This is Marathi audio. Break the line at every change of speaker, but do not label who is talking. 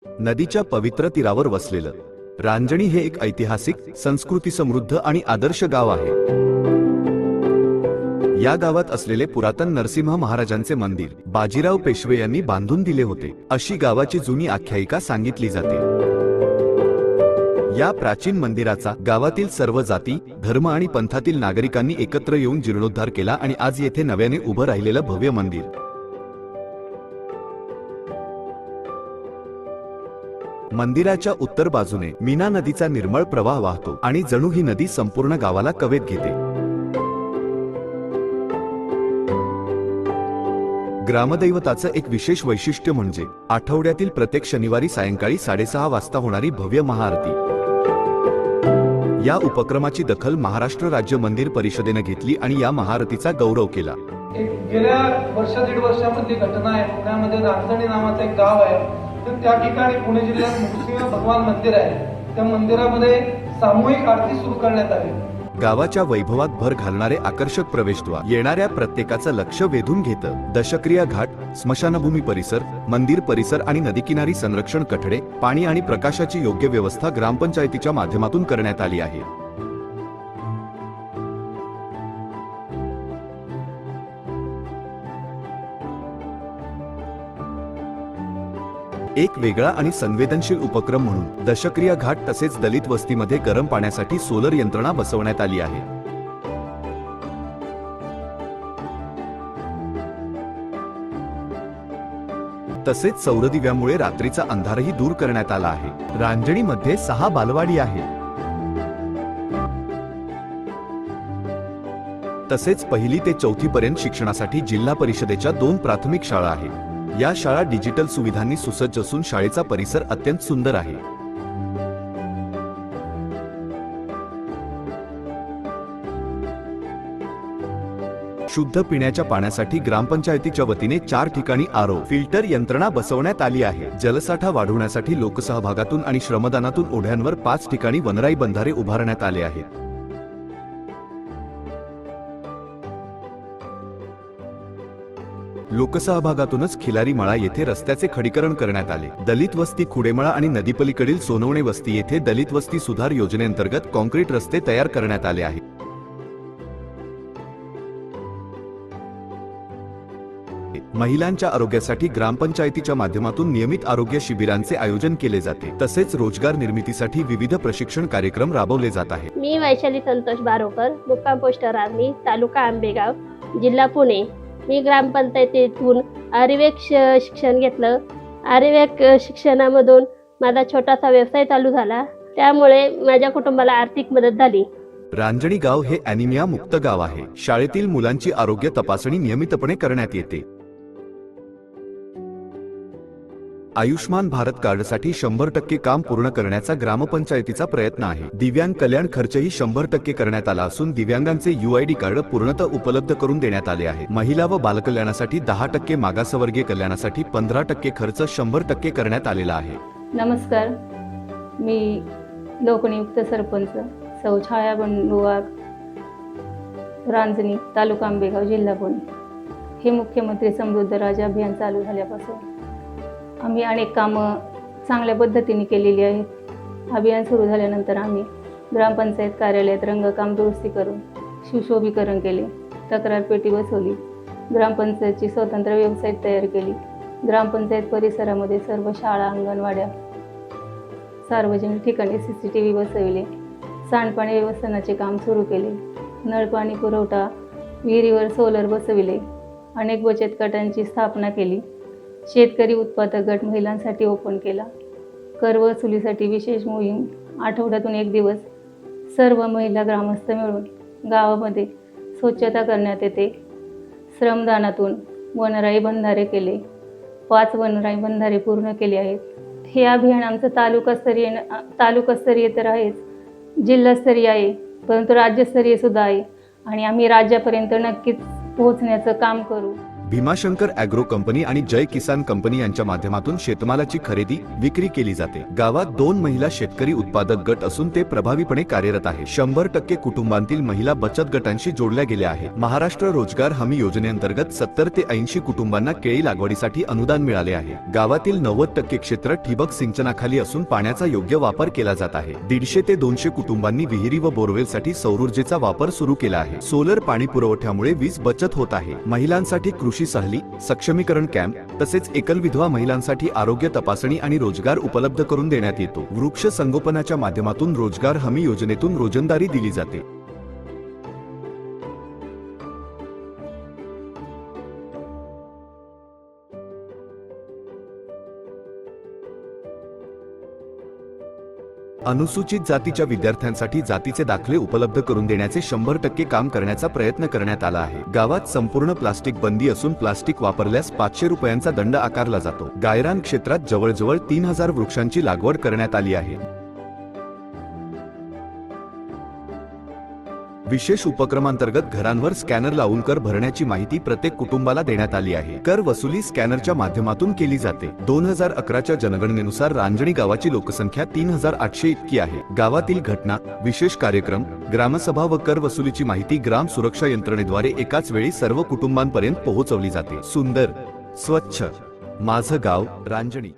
नदीच्या पवित्र तीरावर वसलेलं रांजणी हे एक ऐतिहासिक, संस्कृती समृद्ध आणि आदर्श गाव आहे। या गावात असलेले पुरातन नरसिंह महाराजांचे मंदिर बाजीराव पेशवे यांनी बांधून दिले होते, अशी गावाची जुनी आख्यायिका सांगितली जाते। या प्राचीन मंदिराचा गावातील सर्व जाती, धर्म आणि पंथातील नागरिकांनी एकत्र येऊन जीर्णोद्धार केला आणि आज येथे नव्याने उभं राहिलेलं भव्य मंदिर। मंदिराच्या उत्तर बाजूने मीना नदीचा निर्मळ प्रवाह वाहतो आणि जणू ही नदी संपूर्ण गावाला कवेत घेते। ग्रामदैवताचं एक विशेष वैशिष्ट्य म्हणजे आठवड्यातील प्रत्येक शनिवारी सायंकाळी 6:30 वाजता होणारी भव्य महाआरती। या उपक्रमाची दखल महाराष्ट्र राज्य मंदिर परिषदेने घेतली आणि या महाआरतीचा गौरव केला।
गेल्या दीड वर्षामधली घटना आहे। पुण्यामध्ये रांजणी नावाचं एक गाव आहे, तर त्या ठिकाणी पुणे जिल्ह्यात नृसिंह भगवान मंदिर आहे। त्या मंदिरामध्ये सामूहिक आरती सुरू करण्यात आली।
गावाच्या वैभवात भर घालणारे आकर्षक प्रवेशद्वार येणाऱ्या प्रत्येकाचं लक्ष वेधून घेतं। दशक्रिया घाट, स्मशानभूमी परिसर, मंदिर परिसर आणि नदीकिनारी संरक्षण कठडे, पाणी आणि प्रकाशाची योग्य व्यवस्था ग्रामपंचायतीच्या माध्यमातून करण्यात आली आहे। एक वेगळा आणि संवेदनशील उपक्रम म्हणून दशक्रिया घाट तसेच दलित वस्तीमध्ये गरम पाण्यासाठी सोलर यंत्रणा बसवण्यात आली आहे। तसेच सौरदिव्यामुळे रात्रीचा अंधारही दूर करण्यात आला आहे। रांजणीमध्ये 6 बालवाडी आहेत। तसेच 1ली ते 4थी पर्यंत शिक्षणासाठी जिल्हा परिषदेच्या 2 प्राथमिक शाळा आहेत। या शाळा डिजिटल सुविधांनी सुसज्ज असून शाळेचा परिसर अत्यंत सुंदर आहे। शुद्ध पिण्याच्या पाण्यासाठी ग्रामपंचायतीच्या वतीने 4 ठिकाणी आरओ फिल्टर यंत्रणा बसवण्यात आली आहे। जलसाठा वाढवण्यासाठी लोकसहभागातून आणि श्रमदानातून ओढ्यांवर 5 ठिकाणी वनराई बंधारे उभारण्यात आले आहेत। लोकसहभागातूनच खिलारी मळा येथे रस्त्याचे खडीकरण करण्यात आले। दलित वस्ती खुडेमळा आणि नदीपलीकडील सोनवणे वस्ती येथे दलित वस्ती सुधार योजनेअंतर्गत कॉन्क्रीट रस्ते तयार करण्यात आले आहेत। महिलांच्या आरोग्यासाठी ग्रामपंचायतीच्या माध्यमातून नियमित आरोग्य शिबिरांचे आयोजन केले जाते। तसेच रोजगार निर्मितीसाठी विविध प्रशिक्षण कार्यक्रम राबवले जात आहेत।
मी वैशाली संतोष बारोकर, मुक्काम पोस्ट रांजणी, तालुका आंबेगाव, जिल्हा पुणे। मी ग्रामपंचायतीतून आरिवेक शिक्षण घेतलं। आरिवेक शिक्षणामधून माझा छोटासा व्यवसाय चालू झाला, त्यामुळे माझ्या कुटुंबाला आर्थिक मदत झाली।
रांजणी गाव हे ॲनिमिया मुक्त गाव आहे। शाळेतील मुलांची आरोग्य तपासणी नियमितपणे करण्यात येते। आयुष्मान भारत कार्डसाठी 100% काम पूर्ण करण्याचा ग्रामपंचायतीचा प्रयत्न आहे। दिव्यांग कल्याण खर्चही 100% करण्यात आला असून दिव्यांगांचे UID कार्ड पूर्णतः उपलब्ध करून देण्यात आले आहे। महिला व बालकल्याणासाठी 10%, मागासवर्गीय कल्याणासाठी 15% खर्च 100% करण्यात आलेला आहे।
नमस्कार, मी लोकनियुक्त सरपंच सौ छाया बंडू वाघ, रांजणी, तालुका आंबेगाव, जिल्हा पुणे। हे मुख्यमंत्री समृद्ध राज्य अभियान चालू झाल्यापासून आम्ही अनेक कामं चांगल्या पद्धतीने केलेली आहेत। अभियान सुरू झाल्यानंतर आम्ही ग्रामपंचायत कार्यालयात रंगकाम दुरुस्ती करून सुशोभीकरण केले, तक्रार पेटी बसवली, ग्रामपंचायतची स्वतंत्र वेबसाईट तयार केली, ग्रामपंचायत परिसरामध्ये सर्व शाळा, अंगणवाड्या, सार्वजनिक ठिकाणी CCTV बसविले, सांडपाणी व्यवस्थापनाचे काम सुरू केले, नळपाणी पुरवठा, विहिरीवर सोलर बसविले, अनेक बचत गटांची स्थापना केली, शेतकरी उत्पादक गट महिलांसाठी ओपन केला, कर वसुलीसाठी विशेष मोहीम, आठवड्यातून 1 दिवस सर्व महिला ग्रामस्थ मिळून गावामध्ये स्वच्छता करण्यात येते। श्रमदानातून वनराई बंधारे केले, 5 वनराई बंधारे पूर्ण केले आहेत। हे अभियान आमचं तालुकास्तरीय तर आहेच, जिल्हास्तरीय आहे, परंतु राज्यस्तरीय सुद्धा आहे आणि आम्ही राज्यापर्यंत नक्कीच पोहोचण्याचं काम करू।
भीमाशंकर ॲग्रो कंपनी आणि जय किसान कंपनी यांच्या माध्यमातून शेतमालाची खरेदी विक्री केली जाते। गावात 2 महिला शेतकरी उत्पादक गट असून ते प्रभावीपणे कार्यरत आहे। 100% कुटुंबांतील महिला बचत गटांशी जोडल्या गेल्या आहेत। महाराष्ट्र रोजगार हमी योजनेअंतर्गत 70 ते 80 कुटुंबांना केळी लागवडीसाठी अनुदान मिळाले आहे। गावातील 90% क्षेत्र ठिबक सिंचनाखाली असून पाण्याचा योग्य वापर केला जात आहे। 150 ते 200 कुटुंबांनी विहिरी व बोरवेलसाठी सौर ऊर्जेचा वापर सुरू केला आहे। सोलर पाणी पुरवठ्यामुळे वीज बचत होत आहे। महिलांसाठी कृषी सहली, सक्षमीकरण कॅम्प तसेच एकल विधवा महिलांसाठी आरोग्य तपासणी आणि रोजगार उपलब्ध करून देण्यात येतो। वृक्ष संगोपनाच्या माध्यमातून रोजगार हमी योजनेतून रोजंदारी दिली जाते। अनुसूचित जातीच्या विद्यार्थ्यांसाठी जातीचे दाखले उपलब्ध करून देण्याचे 100% काम करण्याचा प्रयत्न करण्यात आला आहे। गावात संपूर्ण प्लास्टिक बंदी असून प्लास्टिक वापरल्यास 500 रुपयांचा दंड आकारला जातो। गायरान क्षेत्रात जवळजवळ 3000 वृक्षांची लागवड करण्यात आली आहे। विशेष उपक्रमांतर्गत घरांवर स्कॅनर लावून कर भरण्याची माहिती प्रत्येक कुटुंबाला देण्यात आली आहे। कर वसुली स्कॅनरच्या माध्यमातून केली जाते। 2011च्या जनगणनेनुसार रांजणी गावाची लोकसंख्या 3800 इतकी आहे। गावातील घटना, विशेष कार्यक्रम, ग्रामसभा व कर वसुलीची माहिती ग्राम सुरक्षा यंत्रणेद्वारे एकाच वेळी सर्व कुटुंबांपर्यंत पोहोचवली जाते। सुंदर, स्वच्छ माझं गाव रांजणी।